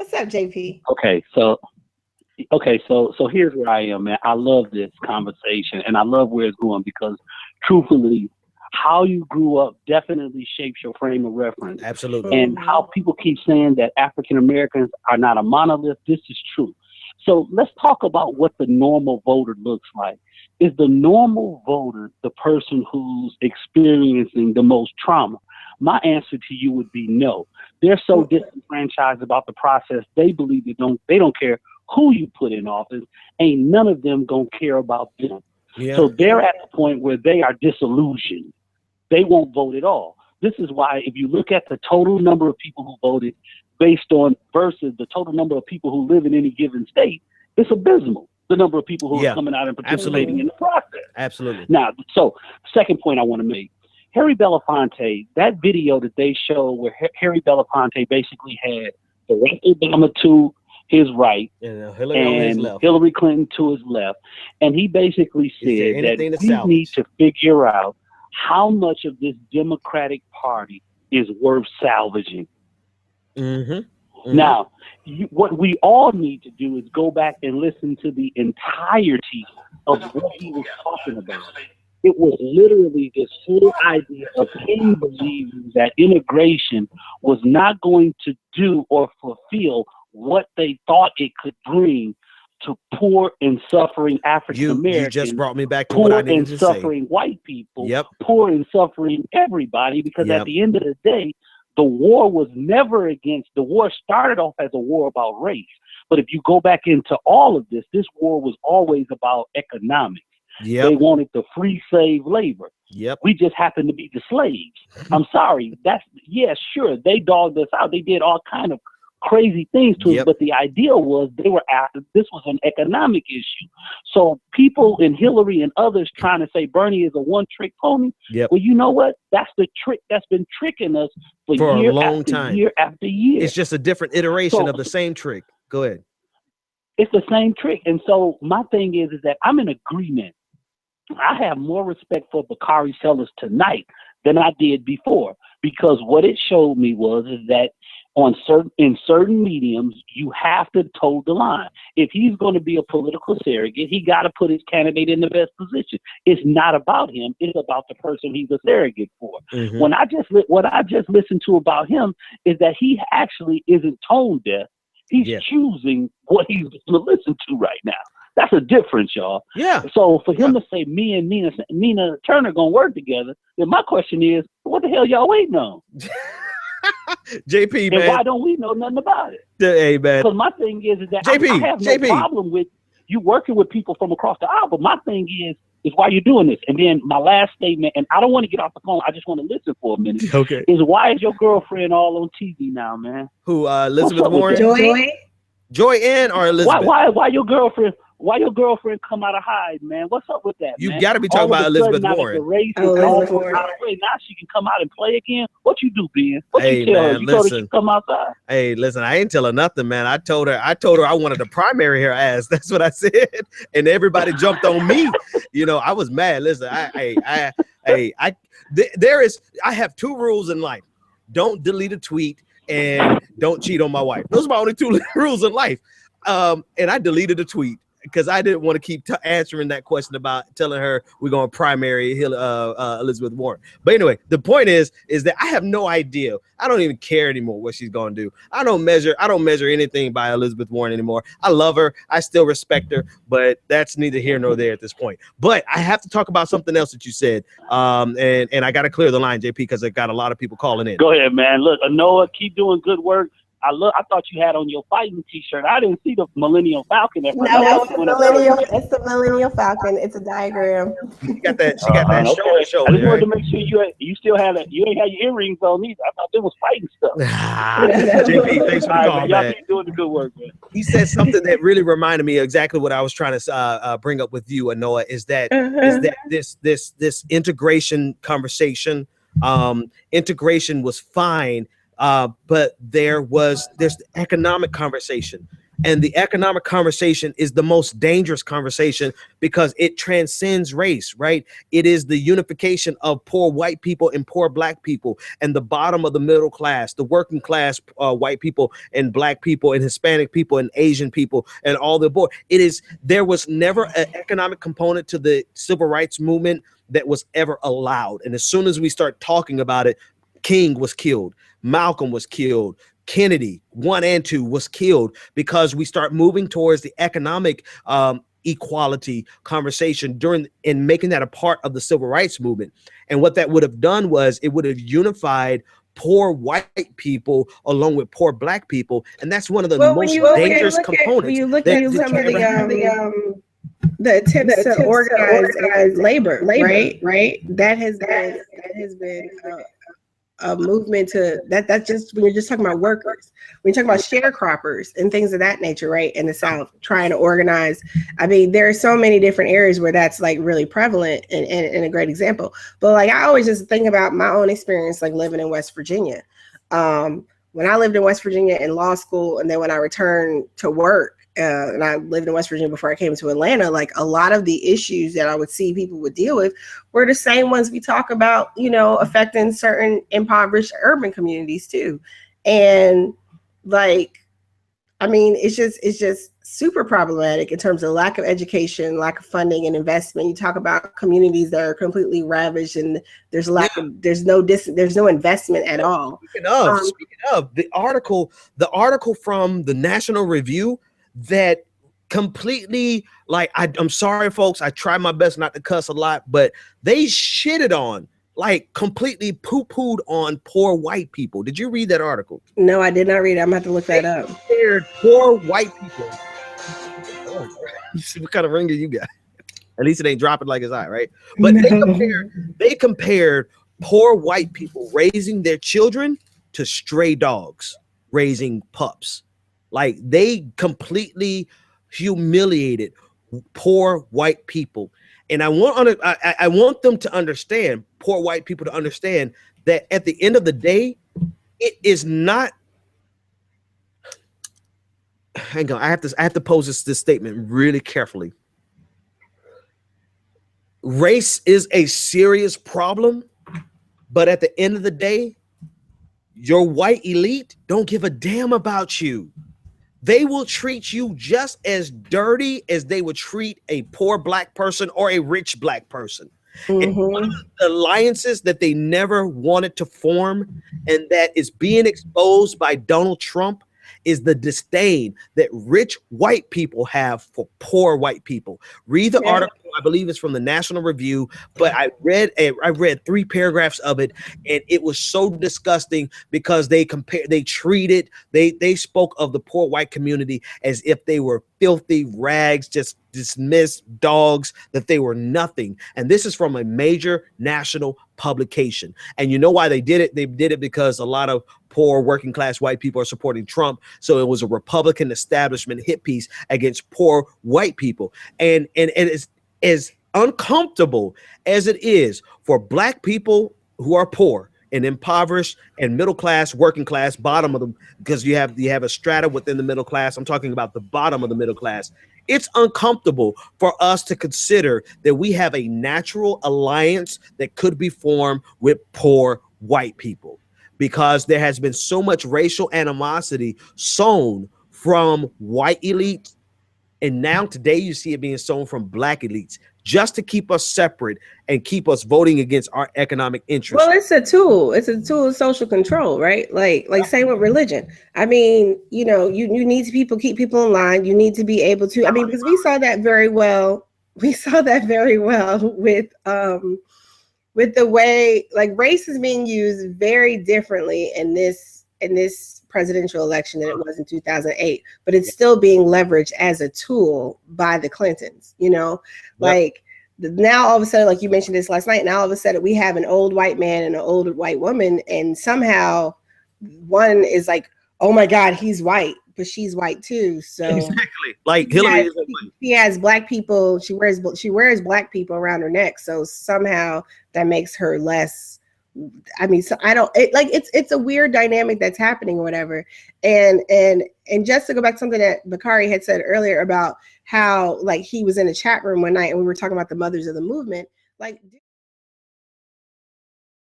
What's up, JP? So here's where I am, man. I love this conversation, and I love where it's going because, truthfully, how you grew up definitely shapes your frame of reference. Absolutely. And how people keep saying that African Americans are not a monolith, this is true. So let's talk about what the normal voter looks like. Is the normal voter the person who's experiencing the most trauma? My answer to you would be no. They're so disenfranchised about the process. They believe they don't care who you put in office. Ain't none of them gonna care about them. Yeah. So they're at the point where they are disillusioned. They won't vote at all. This is why if you look at the total number of people who voted based on versus the total number of people who live in any given state, it's abysmal. The number of people who are coming out and participating in the process. Absolutely. Now, so second point I want to make. Harry Belafonte, that video that they show where Harry Belafonte basically had Barack Obama to his right and Hillary Clinton to his left. And he basically said that we need to figure out how much of this Democratic Party is worth salvaging. Now, what we all need to do is go back and listen to the entirety of what he was talking about. It was literally this whole idea of him believing that integration was not going to do or fulfill what they thought it could bring to poor and suffering African Americans. You just brought me back to what I needed to say. Poor and suffering white people. Poor and suffering everybody. Because at the end of the day, the war was never against. The war started off as a war about race. But if you go back into all of this war was always about economics. They wanted the free slave labor. We just happened to be the slaves. I'm sorry. Sure. They dogged us out. They did all kind of crazy things to us. But the idea was they were after this was an economic issue. So people in Hillary and others trying to say Bernie is a one-trick pony. Well, you know what? That's the trick that's been tricking us for year a long after time. Year after year. It's just a different iteration of the same trick. Go ahead. It's the same trick. And so my thing is that I'm in agreement. I have more respect for Bakari Sellers tonight than I did before, because what it showed me is that in certain mediums, you have to toe the line. If he's going to be a political surrogate, he got to put his candidate in the best position. It's not about him. It's about the person he's a surrogate for. What I just listened to about him is that he actually isn't tone deaf. He's choosing what he's going to listen to right now. That's a difference, y'all. So for him to say me and Nina Turner gonna work together, then my question is, what the hell y'all waiting on? JP, and man. Why don't we know nothing about it? Hey, man. Because my thing is that I have no problem with you working with people from across the aisle. But my thing is why you're doing this. And then my last statement, and I don't want to get off the phone. I just want to listen for a minute. Okay. Is why is your girlfriend all on TV now, man? Who? Elizabeth Warren. Joy Ann or Elizabeth? Why your girlfriend? Why your girlfriend come out of hide, man? What's up with that? You got to be talking about Elizabeth Warren. Elizabeth Warren. Now she can come out and play again. What you do, Ben? What you tell her? You told her she come outside. Hey, listen, I ain't tell her nothing, man. I told her I wanted to primary her ass. That's what I said, and everybody jumped on me. You know, I was mad. Listen, I have two rules in life: don't delete a tweet and don't cheat on my wife. Those are my only two rules in life. And I deleted a tweet because I didn't want to keep answering that question about telling her we're going to primary Elizabeth Warren. But anyway, the point is that I have no idea. I don't even care anymore what she's going to do. I don't measure anything by Elizabeth Warren anymore. I love her. I still respect her, but that's neither here nor there at this point. But I have to talk about something else that you said. And I got to clear the line, JP, because I got a lot of people calling in. Go ahead, man. Look, Noah, keep doing good work. I thought you had on your fighting T-shirt. I didn't see the Millennial Falcon. No, it's the Millennial Falcon. It's a diagram. She got that show. I just wanted to make sure you still had you ain't had your earrings on either. I thought it was fighting stuff. JP, thanks for the call, man. Y'all keep doing the good work, man. He said something that really reminded me of exactly what I was trying to bring up with you, Noah. Is that this integration conversation? Integration was fine. But there's the economic conversation. And the economic conversation is the most dangerous conversation because it transcends race, right? It is the unification of poor white people and poor black people and the bottom of the middle class, the working class white people and black people and Hispanic people and Asian people and all the board. There was never an economic component to the civil rights movement that was ever allowed. And as soon as we start talking about it, King was killed, Malcolm was killed, Kennedy 1 and 2 was killed, because we start moving towards the economic equality conversation and making that a part of the civil rights movement. And what that would have done was it would have unified poor white people along with poor black people, and that's one of the most dangerous components. When you look at some of the attempts to organize labor, right? That has been a movement to that's just when you're just talking about workers, when you're talking about sharecroppers and things of that nature, right? In the South, trying to organize. I mean, there are so many different areas where that's like really prevalent and a great example. But like, I always just think about my own experience, like living in West Virginia. When I lived in West Virginia in law school, and then when I returned to work, and I lived in West Virginia before I came to Atlanta, like a lot of the issues that I would see people would deal with were the same ones we talk about, affecting certain impoverished urban communities too. And like, I mean, it's just super problematic in terms of lack of education, lack of funding and investment. You talk about communities that are completely ravaged, and there's no investment at all. Speaking of the article from the National Review that completely, like, I'm sorry, folks, I try my best not to cuss a lot, but they shitted on, like, completely poo-pooed on poor white people. Did you read that article? No, I did not read it. I'm gonna have to look that up. Compared poor white people. What kind of ringer you got? At least it ain't dropping like it's hot, right? But they compared poor white people raising their children to stray dogs raising pups. Like, they completely humiliated poor white people. And I want them to understand, poor white people to understand, that at the end of the day, it is not. Hang on, I have to pose this statement really carefully. Race is a serious problem, but at the end of the day, your white elite don't give a damn about you. They will treat you just as dirty as they would treat a poor black person or a rich black person. Mm-hmm. And one of the alliances that they never wanted to form, and that is being exposed by Donald Trump, is the disdain that rich white people have for poor white people. Read the article. I believe it's from the National Review, but I read 3 paragraphs of it, and it was so disgusting because they spoke of the poor white community as if they were filthy rags, just dismissed dogs, that they were nothing. And this is from a major national publication. And you know why they did it? They did it because a lot of poor working class white people are supporting Trump. So it was a Republican establishment hit piece against poor white people. And it's as uncomfortable as it is for black people who are poor and impoverished and middle class, working class, bottom of them, because you have a strata within the middle class. I'm talking about the bottom of the middle class. It's uncomfortable for us to consider that we have a natural alliance that could be formed with poor white people, because there has been so much racial animosity sown from white elites. And now today you see it being sown from black elites, just to keep us separate and keep us voting against our economic interests. Well, it's a tool. It's a tool of social control, right? Like same with religion. I mean, you need to keep people in line. You need to be able to, I mean, because we saw that very well. We saw that very well with the way, like, race is being used very differently in this presidential election than it was in 2008, but it's still being leveraged as a tool by the Clintons, like now all of a sudden, like you mentioned this last night, now all of a sudden we have an old white man and an old white woman, and somehow one is like, oh my God, he's white, but she's white too. So exactly, like Hillary she has black people, she wears black people around her neck, so somehow that makes her less I mean, so I don't it's a weird dynamic that's happening or whatever. And just to go back to something that Bakari had said earlier about how like he was in a chat room one night and we were talking about the mothers of the movement, like